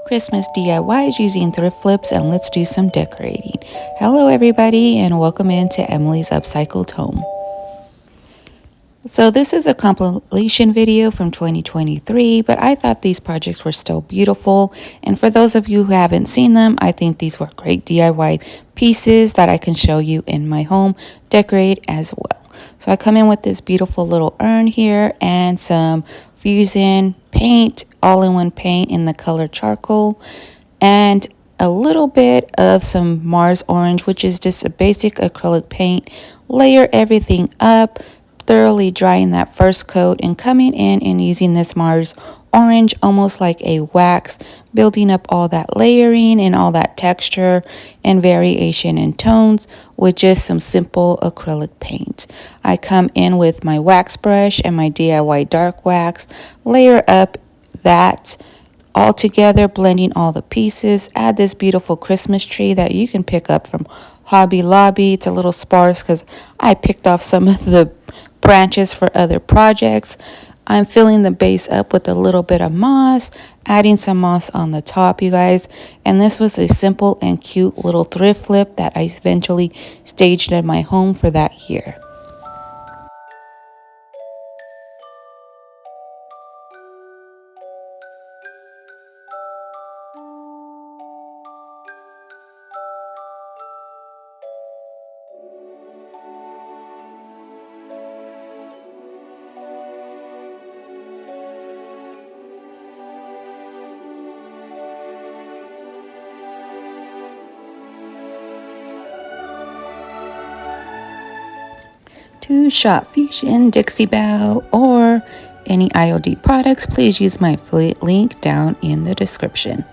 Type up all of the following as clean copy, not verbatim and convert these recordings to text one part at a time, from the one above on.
Christmas DIYs using Thriftflips, and let's do some decorating. Hello everybody and welcome into Emily's Upcycled Home. So this is a compilation video from 2023, but I thought these projects were still beautiful. And for those of you who haven't seen them, I think these were great DIY pieces that I can show you in my home, decorate as well. So I come in with this beautiful little urn here and some Fusion paint, all-in-one paint in the color charcoal, and a little bit of some Mars orange, which is just a basic acrylic paint. Layer everything up, thoroughly drying that first coat and coming in and using this Mars orange almost like a wax, building up all that layering and all that texture and variation in tones with just some simple acrylic paint. I come in with my wax brush and my DIY dark wax, layer up that all together, blending all the pieces. Add this beautiful Christmas tree that you can pick up from Hobby Lobby. It's a little sparse because I picked off some of the branches for other projects. I'm filling the base up with a little bit of moss, adding some moss on the top, you guys. And this was a simple and cute little thrift flip that I eventually staged at my home for that year. To shop Fusion, Dixie Belle, or any IOD products, please use my affiliate link down in the description.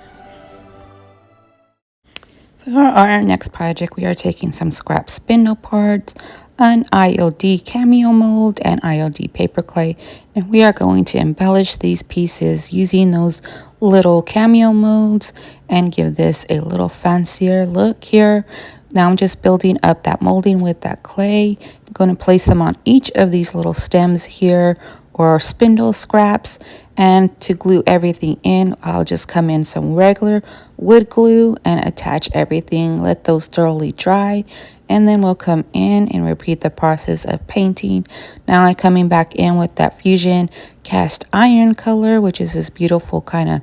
For our next project, we are taking some scrap spindle parts, an IOD cameo mold, and IOD paper clay, and we are going to embellish these pieces using those little cameo molds and give this a little fancier look here. Now I'm just building up that molding with that clay. I'm going to place them on each of these little stems here or spindle scraps, and to glue everything in, I'll just come in some regular wood glue and attach everything. Let those thoroughly dry, and then we'll come in and repeat the process of painting. Now I'm coming back in with that Fusion cast iron color, which is this beautiful kind of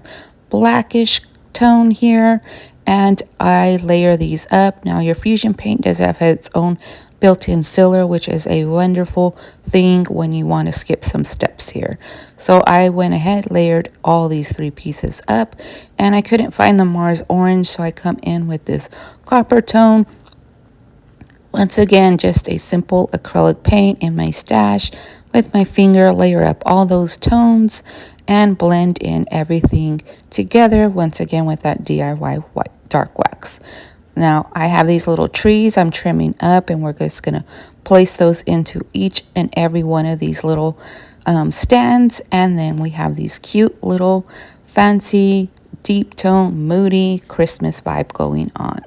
blackish tone here, and I layer these up. Now your Fusion paint does have its own built-in sealer, which is a wonderful thing when you want to skip some steps here. So I went ahead, layered all these three pieces up, and I couldn't find the Mars orange, so I come in with this copper tone. Once again, just a simple acrylic paint in my stash. With my finger, layer up all those tones and blend in everything together, once again with that DIY white dark wax. Now I have these little trees I'm trimming up, and we're just going to place those into each and every one of these little stands. And then we have these cute little fancy deep tone moody Christmas vibe going on.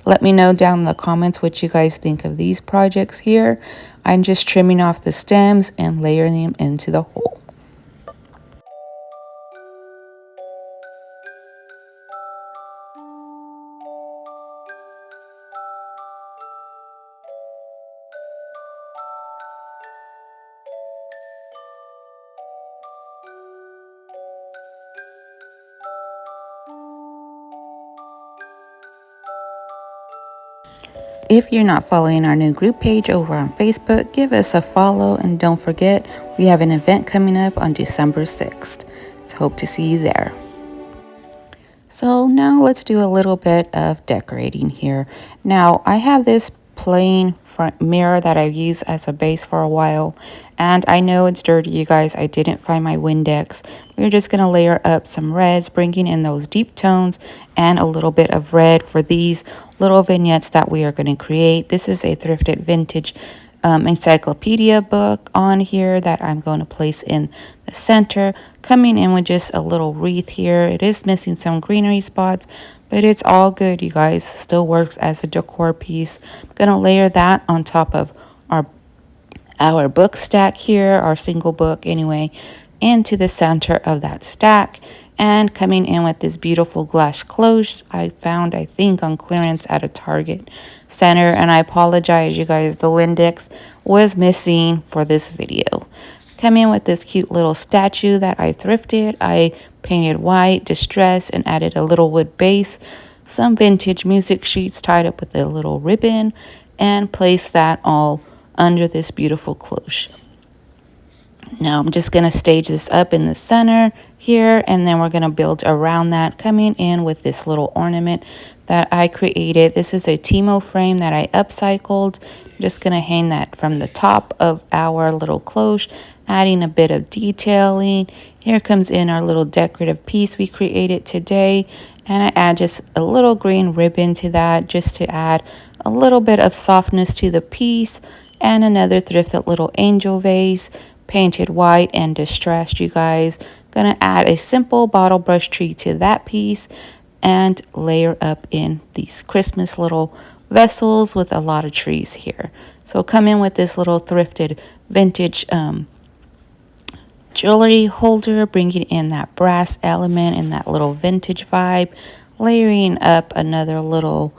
Let me know down in the comments what you guys think of these projects here. I'm just trimming off the stems and layering them into the hole. If you're not following our new group page over on Facebook, give us a follow, and don't forget we have an event coming up on December 6th. So hope to see you there. So now let's do a little bit of decorating here. Now I have this plain front mirror that I've used as a base for a while, and I know it's dirty, you guys. I didn't find my Windex. We're just going to layer up some reds, bringing in those deep tones and a little bit of red for these little vignettes that we are going to create. This is a thrifted vintage encyclopedia book on here that I'm going to place in the center, coming in with just a little wreath here. It is missing some greenery spots, but it's all good, you guys. Still works as a decor piece. I'm going to layer that on top of our book stack here, our single book anyway, into the center of that stack. And coming in with this beautiful glass close I found, I think, on clearance at a Target center. And I apologize, you guys, the Windex was missing for this video. Come in with this cute little statue that I thrifted. I painted white, distressed, and added a little wood base, some vintage music sheets tied up with a little ribbon, and placed that all under this beautiful cloche. Now I'm just going to stage this up in the center here, and then we're going to build around that, coming in with this little ornament that I created. This is a Timo frame that I upcycled. I'm just going to hang that from the top of our little cloche, adding a bit of detailing. Here comes in our little decorative piece we created today, and I add just a little green ribbon to that just to add a little bit of softness to the piece, and another thrifted little angel vase painted white and distressed, you guys. Gonna add a simple bottle brush tree to that piece and layer up in these Christmas little vessels with a lot of trees here. So come in with this little thrifted vintage jewelry holder, bringing in that brass element and that little vintage vibe, layering up another little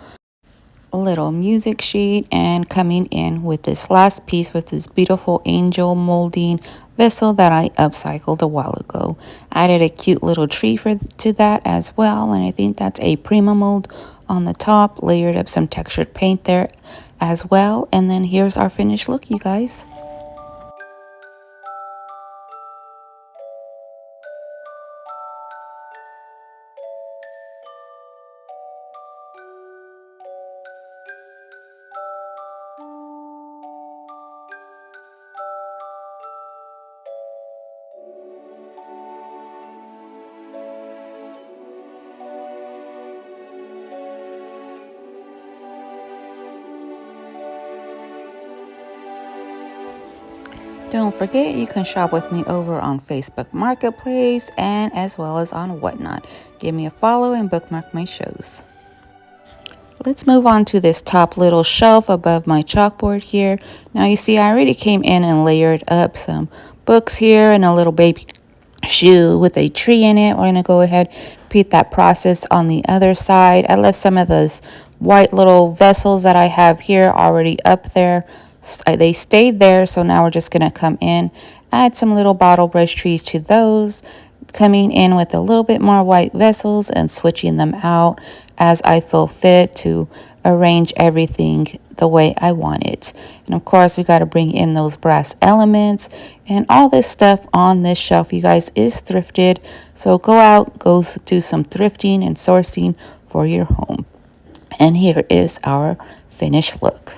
music sheet, and coming in with this last piece with this beautiful angel molding vessel that I upcycled a while ago. Added a cute little tree to that as well, and I think that's a Prima mold on the top. Layered up some textured paint there as well, and then here's our finished look, you guys. Don't forget, you can shop with me over on Facebook Marketplace and as well as on Whatnot. Give me a follow and bookmark my shows. Let's move on to this top little shelf above my chalkboard here. Now you see I already came in and layered up some books here and a little baby shoe with a tree in it. We're going to go ahead and repeat that process on the other side. I left some of those white little vessels that I have here already up there. They stayed there, so now we're just going to come in, add some little bottle brush trees to those, coming in with a little bit more white vessels and switching them out as I feel fit to arrange everything the way I want it. And of course, we got to bring in those brass elements, and all this stuff on this shelf, you guys, is thrifted. So go out, go do some thrifting and sourcing for your home. And here is our finished look.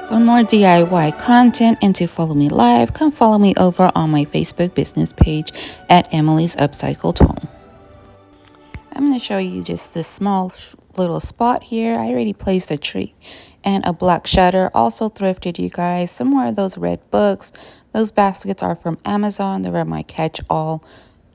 For more DIY content and to follow me live, come follow me over on my Facebook business page at Emily's Upcycled Home. I'm going to show you just this small little spot here. I already placed a tree and a black shutter. Also thrifted, you guys. Some more of those red books. Those baskets are from Amazon. They were my catch-all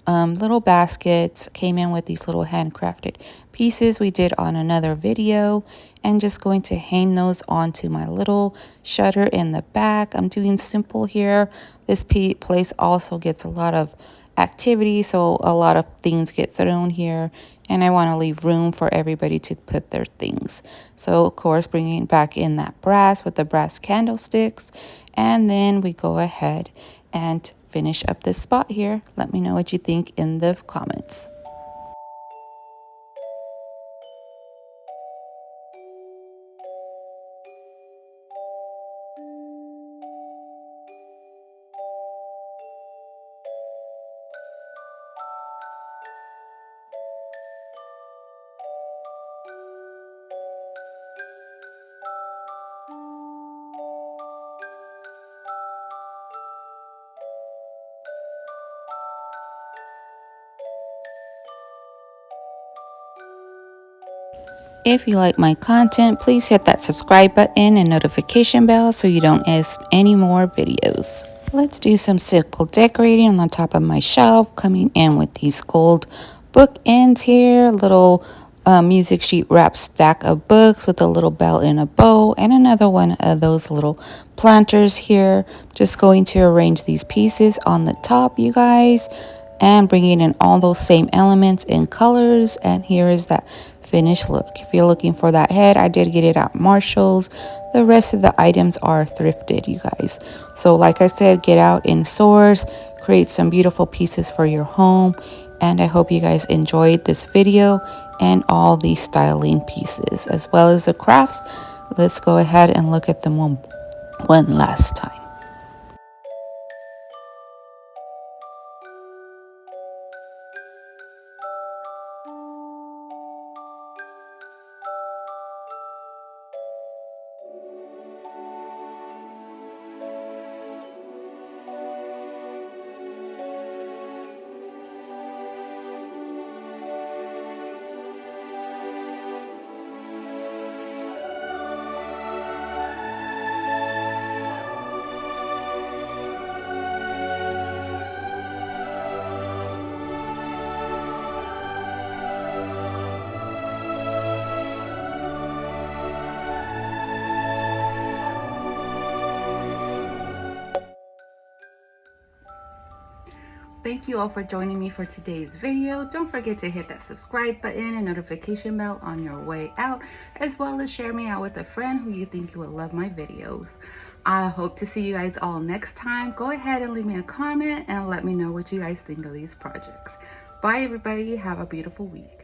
little baskets. Came in with these little handcrafted pieces we did on another video, and just going to hang those onto my little shutter in the back. I'm doing simple here. This place also gets a lot of activity, so a lot of things get thrown here, and I want to leave room for everybody to put their things. So of course, bringing back in that brass with the brass candlesticks, and then we go ahead and finish up this spot here. Let me know what you think in the comments. If you like my content, please hit that subscribe button and notification bell so you don't miss any more videos. Let's do some simple decorating on the top of my shelf, coming in with these gold bookends here, little music sheet wrap stack of books with a little bell and a bow, and another one of those little planters here. Just going to arrange these pieces on the top, you guys, and bringing in all those same elements and colors. And here is that finished look. If you're looking for that head, I did get it at Marshall's. The rest of the items are thrifted, you guys. So like I said, get out in stores, create some beautiful pieces for your home. And I hope you guys enjoyed this video and all these styling pieces as well as the crafts. Let's go ahead and look at them one last time. Thank you all for joining me for today's video. Don't forget to hit that subscribe button and notification bell on your way out, as well as share me out with a friend who you think will love my videos. I hope to see you guys all next time. Go ahead and leave me a comment and let me know what you guys think of these projects. Bye everybody. Have a beautiful week.